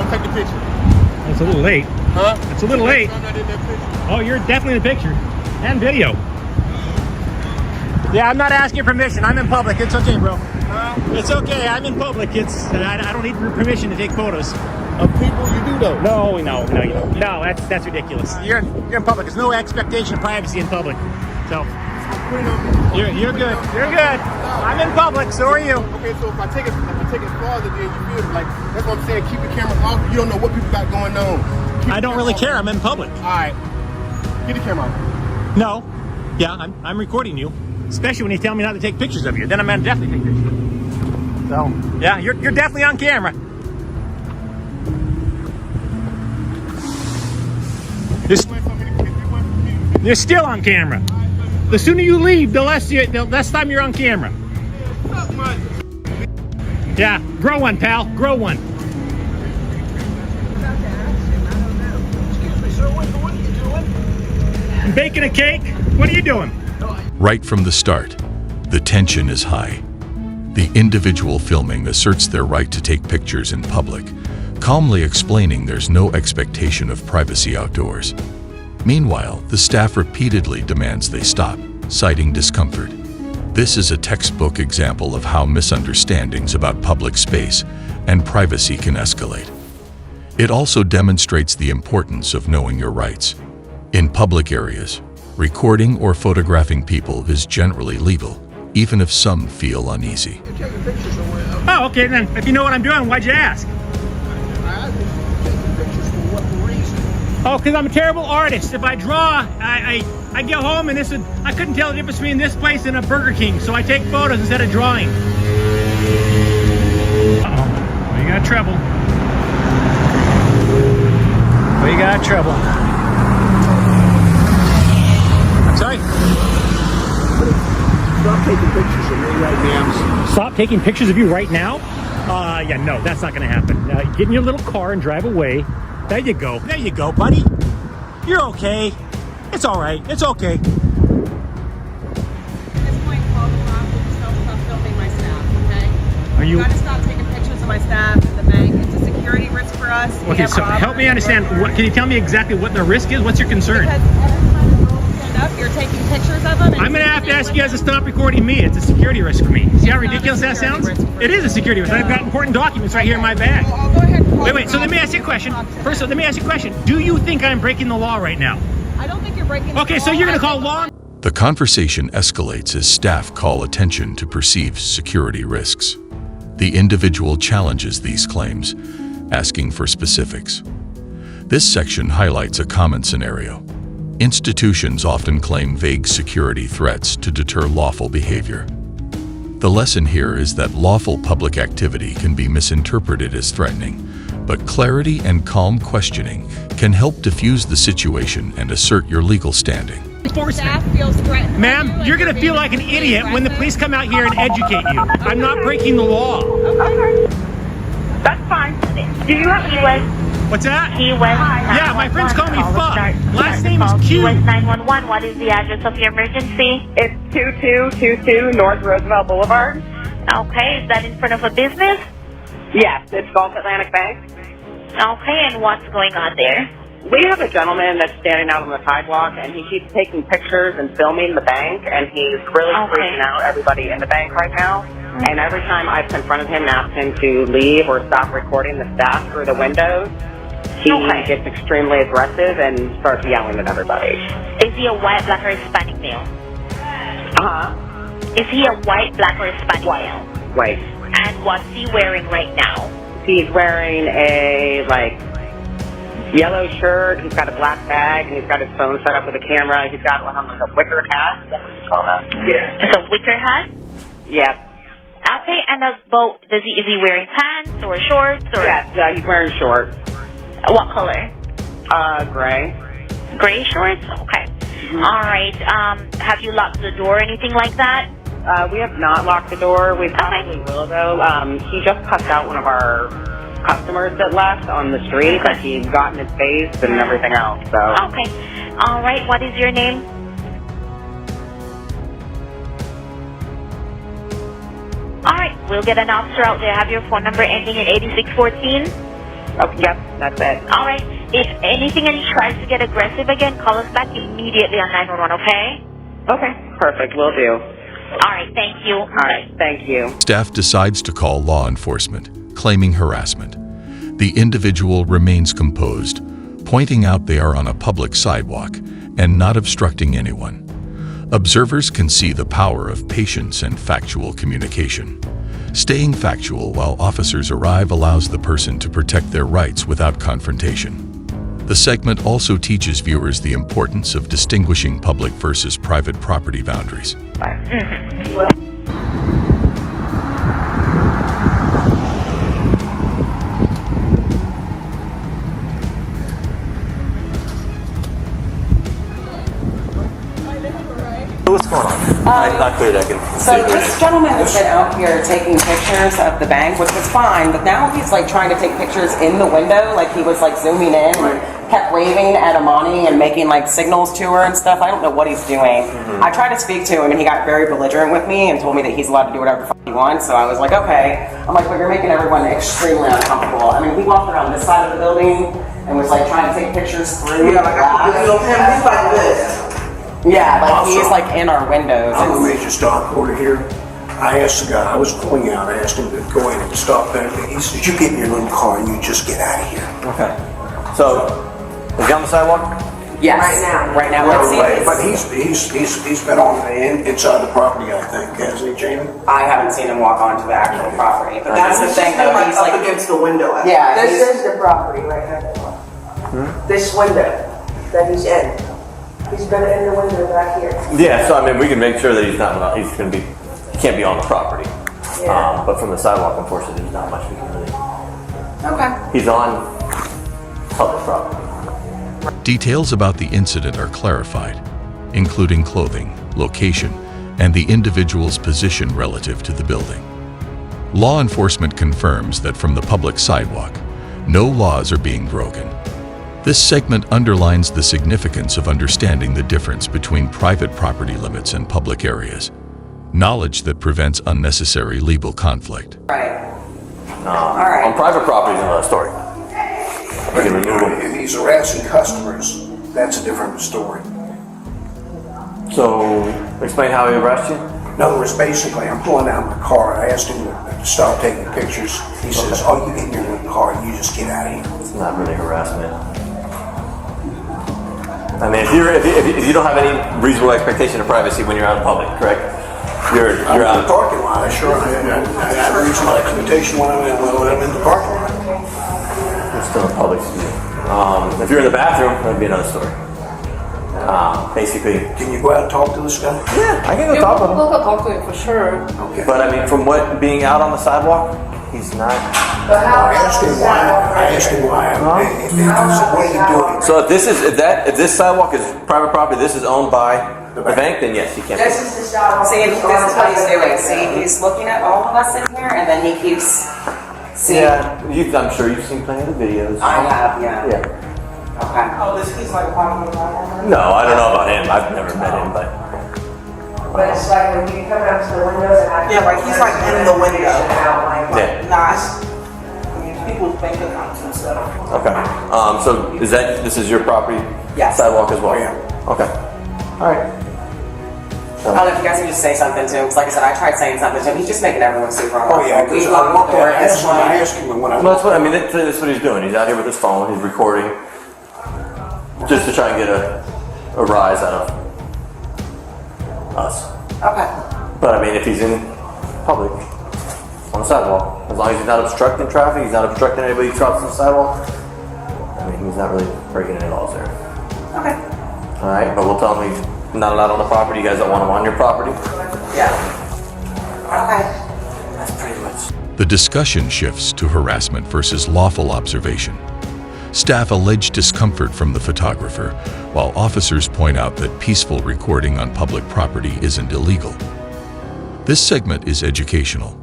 Don't take the picture. It's a little late. Huh? It's a little late. I'm not in that picture. Oh, you're definitely in the picture. And video. Yeah, I'm not asking permission. I'm in public. It's okay, bro. It's okay. I'm in public. I don't need permission to take photos. Of people you do though. No, you don't. No, that's ridiculous. You're in public. There's no expectation of privacy in public. So you're good. You're good. I'm in public. So are you. Okay, so if I take it farther, then you feel like that's what I'm saying. Keep the camera off. You don't know what people got going on. I don't really care. I'm in public. All right. Get the camera off. No. Yeah, I'm recording you. Especially when you tell me not to take pictures of you. Then I'm gonna definitely take pictures of you. So yeah, you're definitely on camera. You're still on camera. The sooner you leave, the less time you're on camera. Yeah, grow one, pal. Grow one. I'm baking a cake. What are you doing? Right from the start, the tension is high. The individual filming asserts their right to take pictures in public, calmly explaining there's no expectation of privacy outdoors. Meanwhile, the staff repeatedly demands they stop, citing discomfort. This is a textbook example of how misunderstandings about public space and privacy can escalate. It also demonstrates the importance of knowing your rights. In public areas, recording or photographing people is generally legal, even if some feel uneasy. Oh, okay then. If you know what I'm doing, why'd you ask? Oh, because I'm a terrible artist. If I draw, I get home and I couldn't tell the difference between this place and a Burger King, so I take photos instead of drawing. Uh-oh. Well, you got trouble. Well, you got trouble. I'm sorry. Stop taking pictures of me right now. Stop taking pictures of you right now? Yeah, no, that's not going to happen. Get in your little car and drive away. There you go. There you go, buddy. You're okay. It's all right. It's okay. At this point, call the law and stop filming my staff, okay? Are you... You gotta stop taking pictures of my staff at the bank. It's a security risk for us. Okay, so help me understand. Can you tell me exactly what the risk is? What's your concern? Because every time the girls stand up, you're taking pictures of them. I'm going to have to ask you guys to stop recording me. It's a security risk for me. See how ridiculous that sounds? It is a security risk. I've got important documents right here in my bag. Well, I'll go ahead and call Wait, so let me ask you a question. First, let me ask you a question. Do you think I'm breaking the law right now? I don't think you're breaking the law. Okay, so you're going to call law? The conversation escalates as staff call attention to perceived security risks. The individual challenges these claims, asking for specifics. This section highlights a common scenario. Institutions often claim vague security threats to deter lawful behavior. The lesson here is that lawful public activity can be misinterpreted as threatening, but clarity and calm questioning can help diffuse the situation and assert your legal standing. Staff feels threatened. Ma'am, you're going to feel like an idiot when the police come out here and educate you. I'm not breaking the law. Okay. That's fine. Do you have Key What's that? Key West? Yeah, my friends call me Fuck. Last name is Key Q. West 911. What is the address of your emergency? It's 2222 North Roosevelt Boulevard. Okay, is that in front of a business? Yes, it's Gulf Atlantic Bank. Okay, and what's going on there? We have a gentleman that's standing out on the sidewalk, and he keeps taking pictures and filming the bank, and he's really freaking out everybody in the bank right now. And every time I've confronted him and asked him to leave or stop recording the staff through the windows, he gets extremely aggressive and starts yelling at everybody. Is he a white, black, or Hispanic male? Is he a white, black, or Hispanic male? White. And what's he wearing right now? He's wearing a, yellow shirt, he's got a black bag, and he's got his phone set up with a camera. He's got a wicker hat. Is that what you call that? Yeah. It's a wicker hat? Yeah. Okay, and is he wearing pants or shorts? Or? Yeah, he's wearing shorts. What color? Gray. Gray shorts? Okay. All right. Have you locked the door or anything like that? We have not locked the door. We probably will, though. He just cussed out one of our customers that left on the street. Like, he got in his face and everything else, so. Okay. All right. What is your name? All right. We'll get an officer out there. Have your phone number ending in 8614? Oh, yep, that's it. All right. If anything and he tries to get aggressive again, call us back immediately on 911, okay? Okay, perfect, will do. All right, thank you. All right, thank you. Staff decides to call law enforcement, claiming harassment. The individual remains composed, pointing out they are on a public sidewalk and not obstructing anyone. Observers can see the power of patience and factual communication. Staying factual while officers arrive allows the person to protect their rights without confrontation. The segment also teaches viewers the importance of distinguishing public versus private property boundaries. What's going on? Not clear that I can So this gentleman has been out here taking pictures of the bank, which was fine, but now he's like trying to take pictures in the window, like he was like zooming in and kept waving at Amani and making like signals to her and stuff. I don't know what he's doing. I tried to speak to him and he got very belligerent with me and told me that he's allowed to do whatever the fuck he wants, so I was like, okay. I'm like, but you're making everyone extremely uncomfortable. I mean, he walked around this side of the building and was like trying to take pictures through. Yeah, like I can video him, he's like this. Yeah, like he's like in our windows. I'm a major stock order here. I asked the guy, I was pulling out, I asked him to go in and stop there. He said, you get in your little car and you just get out of here. Okay. So, is he on the sidewalk? Yes. Right now. Let's see. But he's been on the inside the property, I think, hasn't he, Jamie? I haven't seen him walk onto the actual property, but that's the thing though. He's Up like, against the window. yeah, This he's, is the property right here. This window that he's in. He's been in the window back here. Yeah, so I mean, we can make sure that he's not, he can't be on the property. Yeah. But from the sidewalk, unfortunately, there's not much we can really. okay. He's on public property. Details about the incident are clarified, including clothing, location, and the individual's position relative to the building. Law enforcement confirms that from the public sidewalk, no laws are being broken. This segment underlines the significance of understanding the difference between private property limits and public areas, knowledge that prevents unnecessary legal conflict. Right. All right. On private property is another story. We can remove him. If he's harassing customers, that's a different story. So, explain how he arrested you? In other words, basically, I'm pulling out my car. I asked him to stop taking pictures. He says, oh, you get in your little car and you just get out of here. It's not really harassment. I mean, if you don't have any reasonable expectation of privacy when you're out in public, correct? You're I'm out in the parking lot. I have a reasonable expectation when I'm in the parking lot. You're still in public. If you're in the bathroom, that'd be another story. Basically. Can you go out and talk to this guy? Yeah, I can go talk with him. We'll go talk to him for sure. Okay. But I mean, from what being out on the sidewalk, he's not. But how I asked him why. He said, what are you doing? So if this sidewalk is private property, this is owned by the bank, then yes, he can't. This is the sidewalk. See, this is what he's doing. See, he's looking at all of us in here, and then he keeps. See, Yeah, I'm sure you've seen plenty of the videos. I have, yeah. Yeah. Okay. Oh, this he's like walking around. No, I don't know about him. I've never met him, but. But it's like when you come out to the windows and I. Yeah, like he's like in the window. Yeah. Nice. People's bank accounts and stuff. Okay. So this is your property? Yes. Sidewalk as well? Yeah. Okay. All right. I don't know if you guys can just say something to him, because like I said, I tried saying something to him. He's just making everyone super Oh, yeah, uncomfortable. because We locked the door. I asked him when I Well, that's what I mean. That's what he's doing. He's out here with his phone. He's recording, just to try and get a rise out of us. Okay. But I mean, if he's in public on the sidewalk, as long as he's not obstructing traffic, he's not obstructing anybody who crosses the sidewalk. I mean, he's not really breaking any laws there. Okay. All right, but we'll tell him he's not allowed on the property. You guys don't want him on your property. Yeah. Okay. That's pretty much. The discussion shifts to harassment versus lawful observation. Staff allege discomfort from the photographer, while officers point out that peaceful recording on public property isn't illegal. This segment is educational.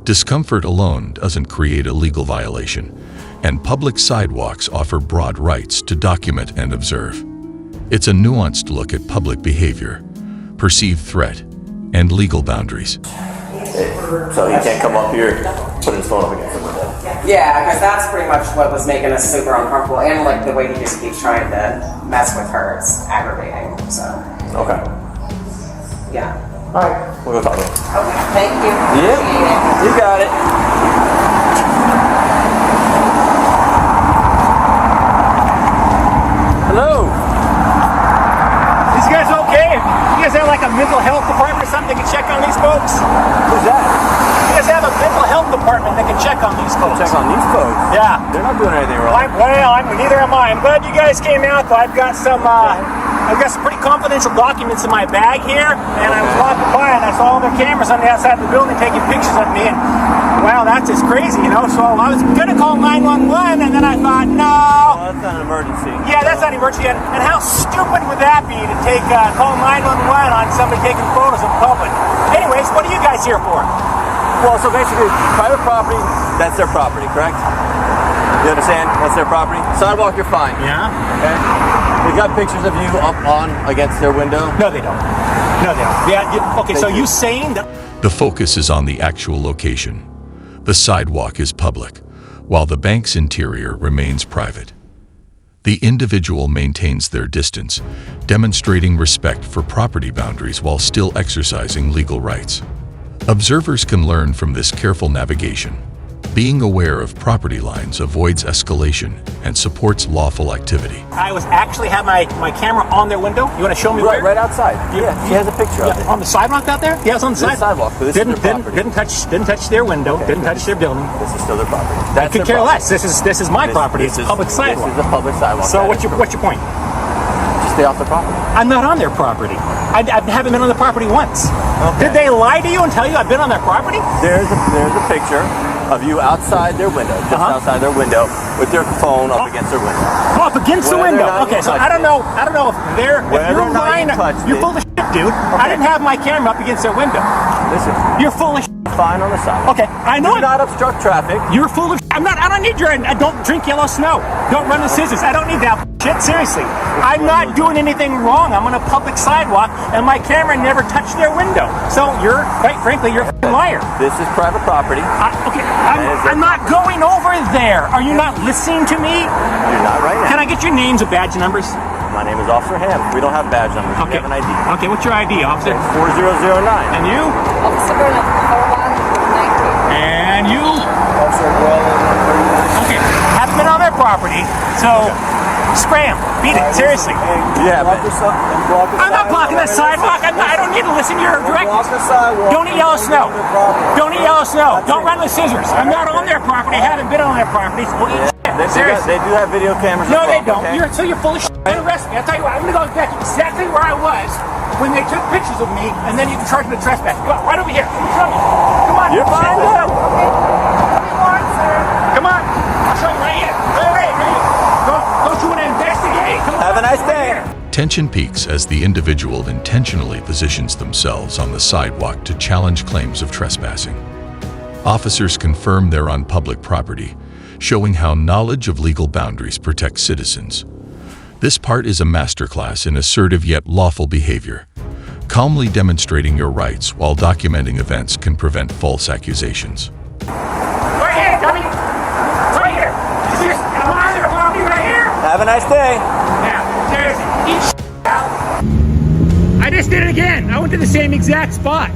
Discomfort alone doesn't create a legal violation, and public sidewalks offer broad rights to document and observe. It's a nuanced look at public behavior, perceived threat, and legal boundaries. So he can't come up here, put his phone up against the window. Yeah, because that's pretty much what was making us super uncomfortable, and like the way he just keeps trying to mess with her, it's aggravating. So. Okay. Yeah. All right. We'll go talk to him. Okay. Thank you. Yep. Appreciate it. You got it. Hello. These guys okay? You guys have like a mental health department or something that can check on these folks? Who's that? You guys have a mental health department that can check on these folks? Check on these folks. Yeah. They're not doing anything wrong. Neither am I. I'm glad you guys came out, though. I've got some pretty confidential documents in my bag here, and I was walking by and I saw all their cameras on the outside of the building taking pictures of me, and wow, that's just crazy, you know? So I was gonna call 911, and then I thought, no. Well, that's not an emergency. Yeah, that's not an emergency. And how stupid would that be to call 911 on somebody taking photos in public? Anyways, what are you guys here for? Well, so basically, private property, that's their property, correct? You understand? That's their property. Sidewalk, you're fine. Yeah? Okay. They got pictures of you up on against their window? No, they don't. No, they don't. Yeah, okay, so you saying that... The focus is on the actual location. The sidewalk is public, while the bank's interior remains private. The individual maintains their distance, demonstrating respect for property boundaries while still exercising legal rights. Observers can learn from this careful navigation. Being aware of property lines avoids escalation and supports lawful activity. I was actually have my camera on their window. You want to show me where? Right outside. Yeah, she has a picture of it. On the sidewalk out there? Yeah, it's on the sidewalk. But this is their property. Didn't touch their window. Okay, didn't touch their building. This is still their property. I could care less. This is my property. It's a public sidewalk. This is a public sidewalk. So what's your point? Just stay off the property. I'm not on their property. I haven't been on the property once. Okay. Did they lie to you and tell you I've been on their property? There's a picture of you outside their window, just outside their window, with their phone up against their window. Up against the window. Okay, so I don't know if you're lying. You're full of shit, dude. Okay. I didn't have my camera up against their window. Listen, you're full of shit. Fine on the sidewalk. Okay, I know. Do not obstruct traffic. You're full of shit. I don't need your. I don't drink yellow snow. Don't run the scissors. I don't need that shit. Seriously, I'm not doing anything wrong. I'm on a public sidewalk, and my camera never touched their window. So you're, quite frankly, you're a liar. This is private property. Okay, I'm not going over there. Are you not listening to me? You're not right now. Can I get your names and badge numbers? My name is Officer Ham. We don't have badge numbers. Okay. We have an ID. Okay, what's your ID, officer? 4009. And you? Officer Burnett, 4119. And you? Officer Well. Okay, haven't been on their property, so spray them. Beat it, seriously. Yeah, but I'm not blocking the sidewalk. I don't need to listen to your directives. Don't eat yellow snow. Don't eat yellow snow. Don't run with scissors. I'm not on their property. I haven't been on their property. So eat shit. Seriously. They do have video cameras. No, they don't. Okay? You're full of shit. Arrest me. I'll tell you what. I'm going to go back exactly where I was when they took pictures of me, and then you can charge me with trespass. Come on, right over here. Come on. You're fine. Come on. I'll show you right here. Right here. Don't you want to investigate? Come on. Have a nice day. Tension peaks as the individual intentionally positions themselves on the sidewalk to challenge claims of trespassing. Officers confirm they're on public property, showing how knowledge of legal boundaries protects citizens. This part is a masterclass in assertive yet lawful behavior. Calmly demonstrating your rights while documenting events can prevent false accusations. Right here, dummy. Right here. I'm on their property right here. Have a nice day. Now, seriously, eat out. I just did it again. I went to the same exact spot.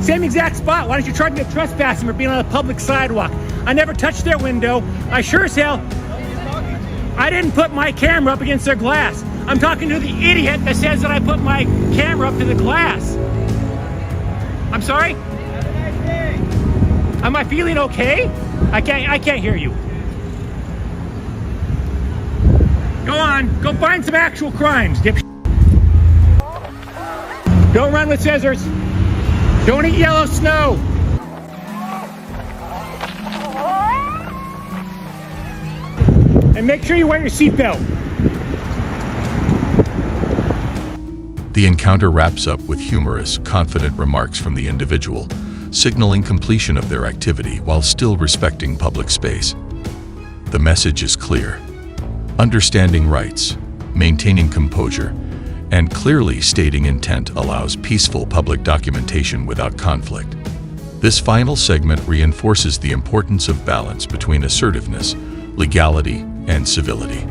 Same exact spot. Why don't you charge me with trespassing for being on a public sidewalk? I never touched their window. I sure as hell... I didn't put my camera up against their glass. I'm talking to the idiot that says that I put my camera up to the glass. I'm sorry? Am I feeling okay? I can't hear you. Go on, go find some actual crimes, dipshit. Don't run with scissors. Don't eat yellow snow. And make sure you wear your seatbelt. The encounter wraps up with humorous, confident remarks from the individual, signaling completion of their activity while still respecting public space. The message is clear. Understanding rights, maintaining composure, and clearly stating intent allows peaceful public documentation without conflict. This final segment reinforces the importance of balance between assertiveness, legality, and civility.